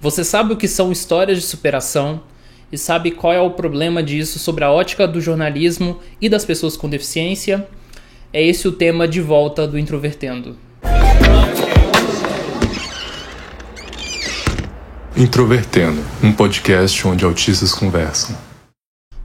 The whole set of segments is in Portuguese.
Você sabe o que são histórias de superação e sabe qual é o problema disso sobre a ótica do jornalismo e das pessoas com deficiência? É esse o tema de volta do Introvertendo. Introvertendo, um podcast onde autistas conversam.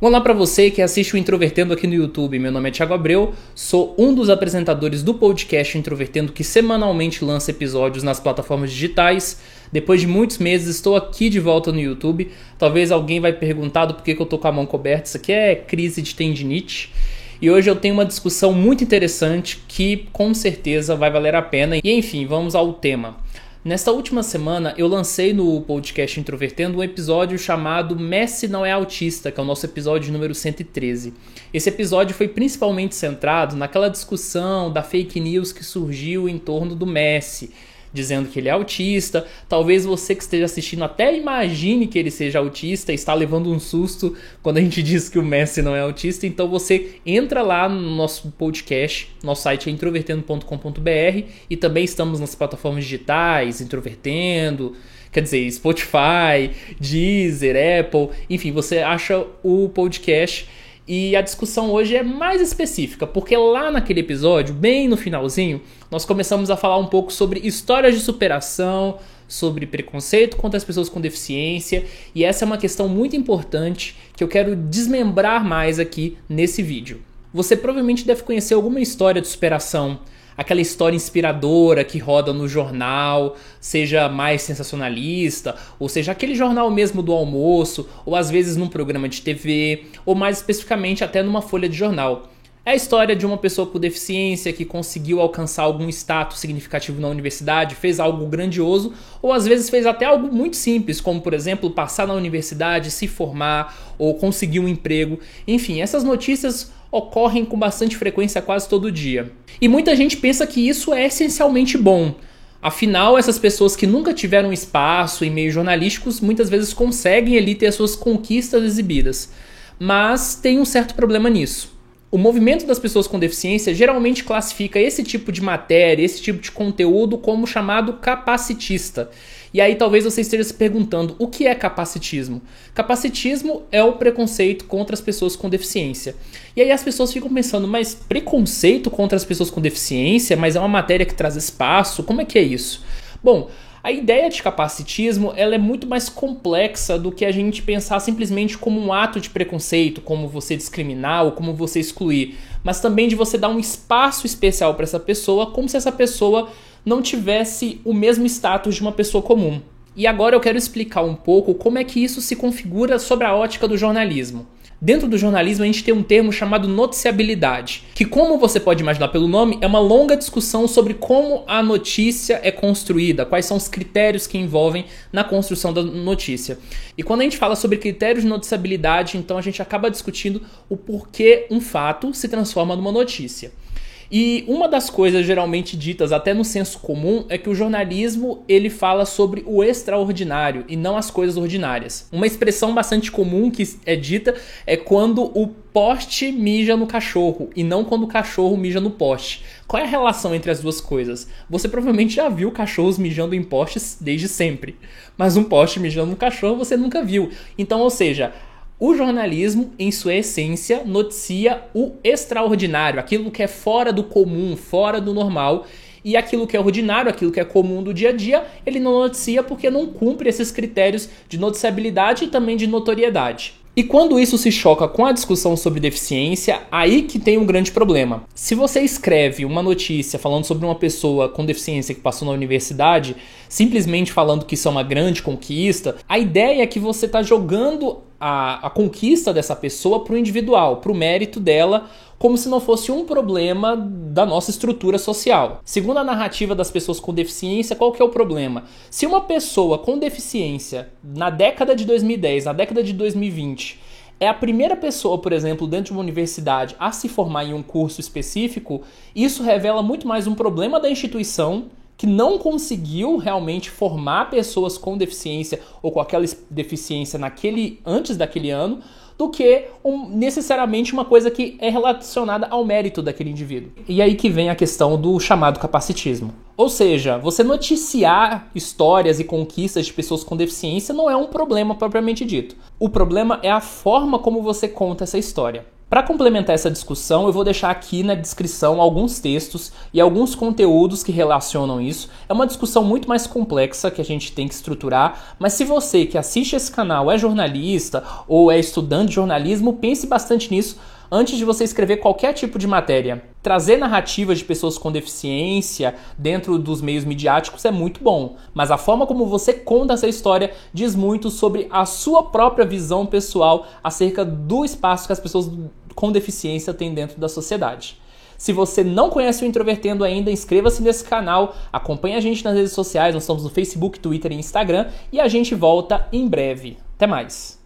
Olá para você que assiste o Introvertendo aqui no YouTube. Meu nome é Thiago Abreu, sou um dos apresentadores do podcast Introvertendo que semanalmente lança episódios nas plataformas digitais. Depois de muitos meses estou aqui de volta no YouTube. Talvez alguém vai perguntar do porquê que eu tô com a mão coberta. Isso aqui é crise de tendinite. E hoje eu tenho uma discussão muito interessante que com certeza vai valer a pena. E enfim, vamos ao tema. Nesta última semana eu lancei no podcast Introvertendo um episódio chamado Messi não é autista, que é o nosso episódio número 113. Esse episódio foi principalmente centrado naquela discussão da fake news que surgiu em torno do Messi, dizendo que ele é autista. Talvez você que esteja assistindo até imagine que ele seja autista e está levando um susto quando a gente diz que o Messi não é autista. Então você entra lá no nosso podcast, nosso site é introvertendo.com.br e também estamos nas plataformas digitais, Introvertendo, quer dizer, Spotify, Deezer, Apple, enfim, você acha o podcast. E a discussão hoje é mais específica, porque lá naquele episódio, bem no finalzinho, nós começamos a falar um pouco sobre histórias de superação, sobre preconceito contra as pessoas com deficiência, e essa é uma questão muito importante que eu quero desmembrar mais aqui nesse vídeo. Você provavelmente deve conhecer alguma história de superação, aquela história inspiradora que roda no jornal, seja mais sensacionalista, ou seja, aquele jornal mesmo do almoço, ou às vezes num programa de TV, ou mais especificamente até numa folha de jornal. É a história de uma pessoa com deficiência que conseguiu alcançar algum status significativo na universidade, fez algo grandioso, ou às vezes fez até algo muito simples, como por exemplo, passar na universidade, se formar, ou conseguir um emprego. Enfim, essas notícias ocorrem com bastante frequência quase todo dia. E muita gente pensa que isso é essencialmente bom. Afinal, essas pessoas que nunca tiveram espaço em meios jornalísticos muitas vezes conseguem ali ter as suas conquistas exibidas. Mas tem um certo problema nisso. O movimento das pessoas com deficiência geralmente classifica esse tipo de matéria, esse tipo de conteúdo como chamado capacitista. E aí talvez você esteja se perguntando, o que é capacitismo? Capacitismo é o preconceito contra as pessoas com deficiência. E aí as pessoas ficam pensando, mas preconceito contra as pessoas com deficiência? Mas é uma matéria que traz espaço? Como é que é isso? Bom, a ideia de capacitismo ela é muito mais complexa do que a gente pensar simplesmente como um ato de preconceito, como você discriminar ou como você excluir, mas também de você dar um espaço especial para essa pessoa, como se essa pessoa não tivesse o mesmo status de uma pessoa comum. E agora eu quero explicar um pouco como é que isso se configura sobre a ótica do jornalismo. Dentro do jornalismo a gente tem um termo chamado noticiabilidade, que como você pode imaginar pelo nome, é uma longa discussão sobre como a notícia é construída, quais são os critérios que envolvem na construção da notícia. E quando a gente fala sobre critérios de noticiabilidade, então a gente acaba discutindo o porquê um fato se transforma numa notícia. E uma das coisas geralmente ditas até no senso comum é que o jornalismo ele fala sobre o extraordinário e não as coisas ordinárias. Uma expressão bastante comum que é dita é quando o poste mija no cachorro e não quando o cachorro mija no poste. Qual é a relação entre as duas coisas? Você provavelmente já viu cachorros mijando em postes desde sempre, mas um poste mijando no cachorro você nunca viu. Então, ou seja, o jornalismo, em sua essência, noticia o extraordinário, aquilo que é fora do comum, fora do normal, e aquilo que é ordinário, aquilo que é comum do dia a dia, ele não noticia porque não cumpre esses critérios de noticiabilidade e também de notoriedade. E quando isso se choca com a discussão sobre deficiência, aí que tem um grande problema. Se você escreve uma notícia falando sobre uma pessoa com deficiência que passou na universidade, simplesmente falando que isso é uma grande conquista, a ideia é que você está jogando a conquista dessa pessoa para o individual, para o mérito dela, como se não fosse um problema da nossa estrutura social. Segundo a narrativa das pessoas com deficiência, qual que é o problema? Se uma pessoa com deficiência, na década de 2010, na década de 2020, é a primeira pessoa, por exemplo, dentro de uma universidade a se formar em um curso específico, isso revela muito mais um problema da instituição, que não conseguiu realmente formar pessoas com deficiência ou com aquela deficiência antes daquele ano, do que necessariamente uma coisa que é relacionada ao mérito daquele indivíduo. E aí que vem a questão do chamado capacitismo. Ou seja, você noticiar histórias e conquistas de pessoas com deficiência não é um problema propriamente dito. O problema é a forma como você conta essa história. Para complementar essa discussão, eu vou deixar aqui na descrição alguns textos e alguns conteúdos que relacionam isso. É uma discussão muito mais complexa que a gente tem que estruturar, mas se você que assiste esse canal é jornalista ou é estudante de jornalismo, pense bastante nisso antes de você escrever qualquer tipo de matéria. Trazer narrativas de pessoas com deficiência dentro dos meios midiáticos é muito bom, mas a forma como você conta essa história diz muito sobre a sua própria visão pessoal acerca do espaço que as pessoas com deficiência têm dentro da sociedade. Se você não conhece o Introvertendo ainda, inscreva-se nesse canal, acompanhe a gente nas redes sociais, nós estamos no Facebook, Twitter e Instagram, e a gente volta em breve. Até mais!